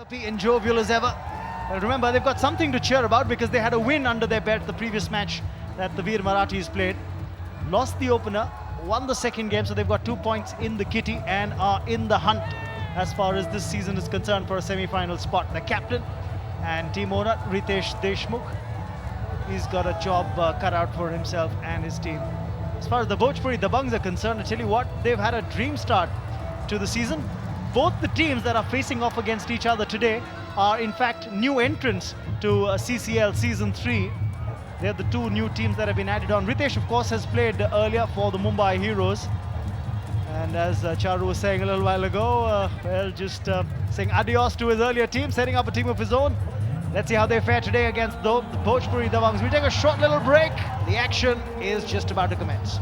happy and jovial as ever. Remember, they've got something to cheer about because they had a win under their belt the previous match that the Veer Marathis played. Lost the opener, won the second game, so they've got 2 points in the kitty and are in the hunt as far as this season is concerned for a semi-final spot. The captain and team owner Ritesh Deshmukh, he's got a job cut out for himself and his team. As far as the Bhojpuri Dabangs are concerned, I tell you what, they've had a dream start to the season. Both the teams that are facing off against each other today are in fact new entrants to CCL Season 3. They're the two new teams that have been added on. Ritesh, of course, has played earlier for the Mumbai Heroes. And as Charu was saying a little while ago, just saying adios to his earlier team, setting up a team of his own. Let's see how they fare today against the Bhojpuri Dabangs. We take a short little break. The action is just about to commence.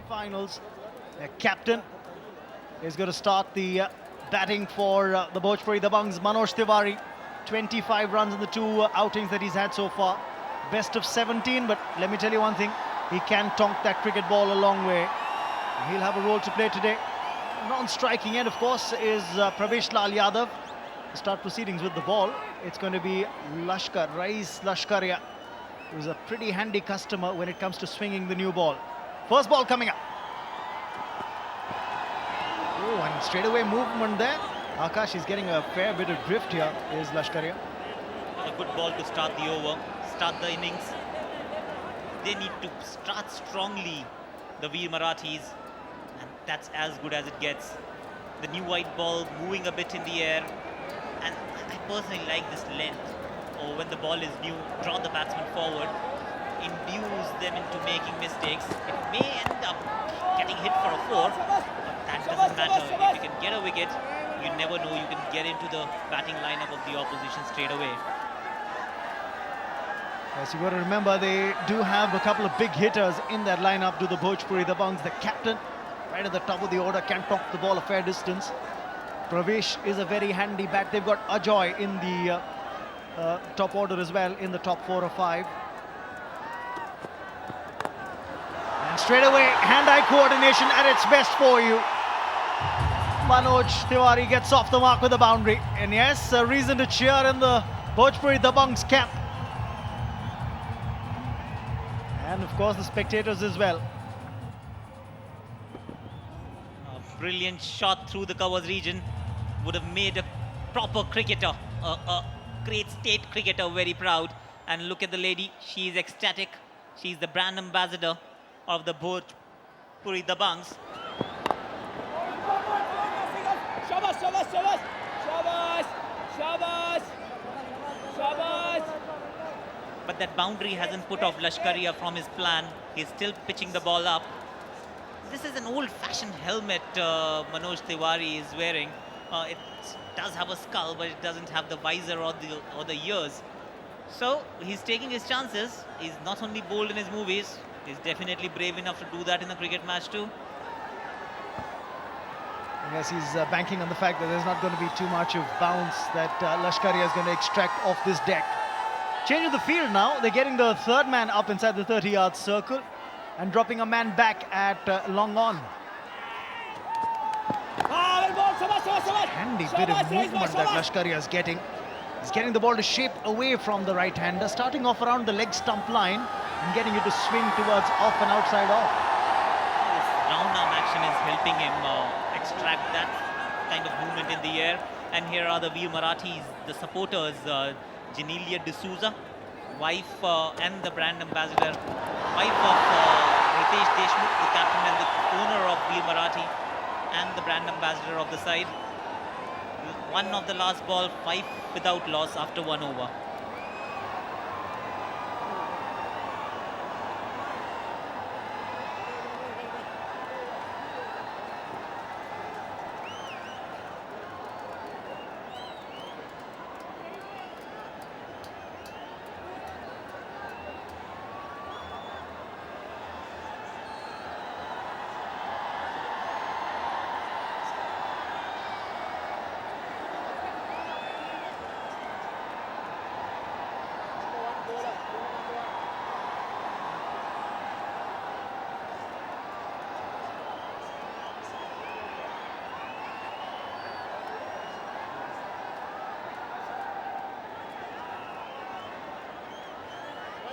Finals. Their captain is going to start the batting for the Bhojpuri Dabangs. Manoj Tiwari, 25 runs in the two outings that he's had so far. Best of 17, but let me tell you one thing, he can tonk that cricket ball a long way. He'll have a role to play today. Non-striking end, of course, is Pravesh Lal Yadav. To start proceedings with the ball, it's going to be Rais Lashkaria, who's a pretty handy customer when it comes to swinging the new ball. First ball coming up. Oh, and straight away movement there. Akash is getting a fair bit of drift here, is Lashkaria. A good ball to start the over, start the innings. They need to start strongly, the Veer Marathis, and that's as good as it gets. The new white ball moving a bit in the air, and I personally like this length. Or when the ball is new, draw the batsman forward, induce them into making mistakes. It may end up getting hit for a 4, but that doesn't matter. If you can get a wicket, you never know, you can get into the batting lineup of the opposition straight away. Yes, you've got to remember they do have a couple of big hitters in that lineup to the Bhojpuri Dabangs. The captain, right at the top of the order, can tonk the ball a fair distance. Pravesh is a very handy bat. They've got Ajoy in the top order as well, in the top 4 or 5. And straight away, hand-eye coordination at its best for you. Manoj Tiwari gets off the mark with a boundary. And yes, a reason to cheer in the Bhojpuri Dabangs camp. And of course the spectators as well. A brilliant shot through the covers region would have made a proper cricketer, a great state cricketer, very proud. And look at the lady, she's ecstatic. She's the brand ambassador of the Bhojpuri Dabangs. Shabash, shabash, shabash, shabash, shabash, shabash. But that boundary hasn't put off Lashkaria from his plan. He's still pitching the ball up. This is an old-fashioned helmet Manoj Tiwari is wearing. It does have a skull, but it doesn't have the visor or the ears. So he's taking his chances. He's not only bold in his movies, he's definitely brave enough to do that in a cricket match too. Yes, he's banking on the fact that there's not going to be too much of bounce that Lashkaria is going to extract off this deck. Change of the field now. They're getting the third man up inside the 30-yard circle and dropping a man back at long on. handy bit of movement that Lashkaria is getting. He's getting the ball to shape away from the right-hander, starting off around the leg stump line and getting it to swing towards off and outside off. This round arm action is helping him extract that kind of movement in the air. And here are the Veer Marathis, the supporters, GeneliaD'Souza, wife and the brand ambassador, wife of Ritesh Deshmukh, the captain and the owner of Veer Marathi, and the brand ambassador of the side. One of the last ball, 5 without loss after 1 over.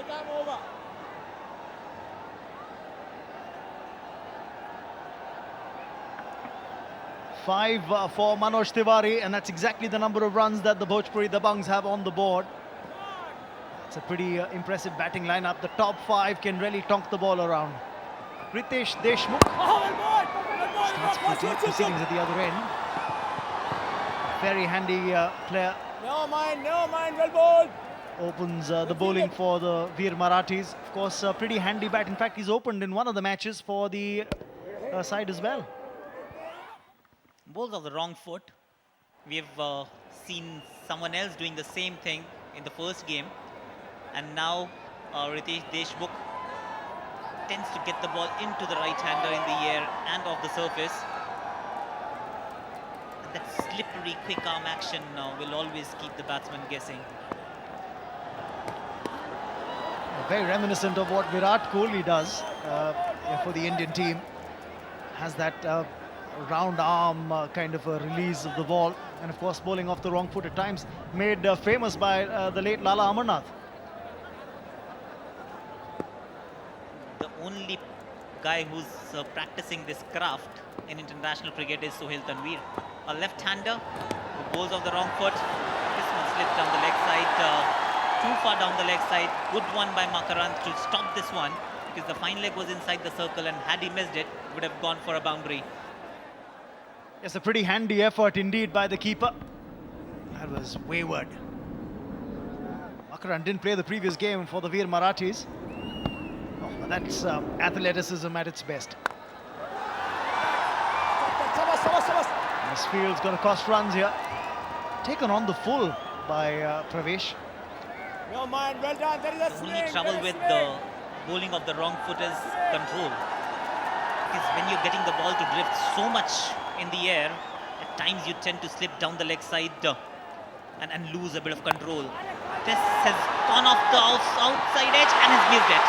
Time over. 5 for Manoj Tiwari, and that's exactly the number of runs that the Bhojpuri Dabangs have on the board. It's a pretty impressive batting lineup. The top 5 can really tonk the ball around. Ritesh Deshmukh starts proceedings at the other end. Very handy player. No mind, well bowled. Opens the bowling for the Veer Marathis. Of course, a pretty handy bat. In fact, he's opened in one of the matches for the side as well. Bowls of the wrong foot. We have seen someone else doing the same thing in the first game. And now Ritesh Deshmukh tends to get the ball into the right-hander in the air and off the surface. And that slippery, quick arm action will always keep the batsman guessing. Very reminiscent of what Virat Kohli does for the Indian team. Has that round arm kind of a release of the ball, and of course bowling off the wrong foot at times, made famous by the late Lala Amarnath. The only guy who's practicing this craft in international cricket is Sohail Tanveer, a left-hander who bowls off the wrong foot. This one slipped down the leg side. Too far down the leg side. Good one by Makarand to stop this one, because the fine leg was inside the circle, and had he missed it, would have gone for a boundary. Yes, a pretty handy effort indeed by the keeper. That was wayward. Makarand didn't play the previous game for the Veer Marathis. Oh, but that's athleticism at its best. This field's got to cost runs here. Taken on the full by Pravesh. No mind, well done. There is a The swing. only trouble with the bowling of the wrong foot is control. Because when you're getting the ball to drift so much in the air, at times you tend to slip down the leg side and lose a bit of control. This has gone off the outside edge and has missed it.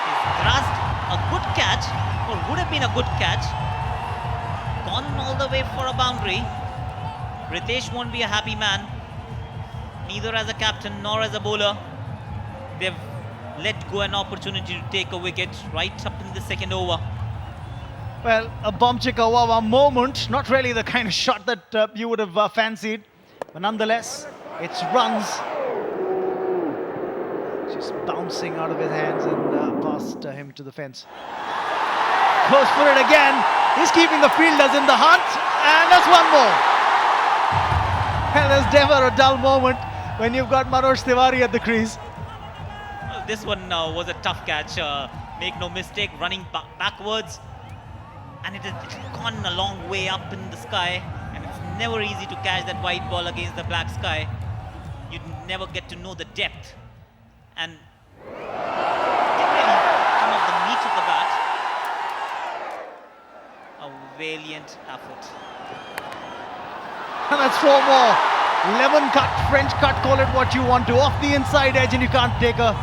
He's grasped a good catch, or would have been a good catch. Gone all the way for a boundary. Ritesh won't be a happy man, neither as a captain nor as a bowler. They've let go an opportunity to take a wicket right up in the second over. Well, a Bomchika Wawa moment, not really the kind of shot that you would have fancied, but nonetheless, it's runs. Just bouncing out of his hands and past him to the fence. Goes for it again. He's keeping the fielders in the hunt, and that's one more. And there's never a dull moment when you've got Manoj Tiwari at the crease. Well, this one was a tough catch. Make no mistake, running backwards. And it had gone a long way up in the sky. And it's never easy to catch that white ball against the black sky. You never get to know the depth. And didn't really come off the meat of the bat. A valiant effort. And that's 4 more. Lemon cut, French cut, call it what you want to. Off the inside edge, and you can't take a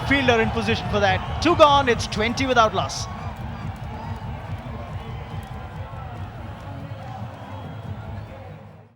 fielder in position for that. 2 gone, it's 20 without loss.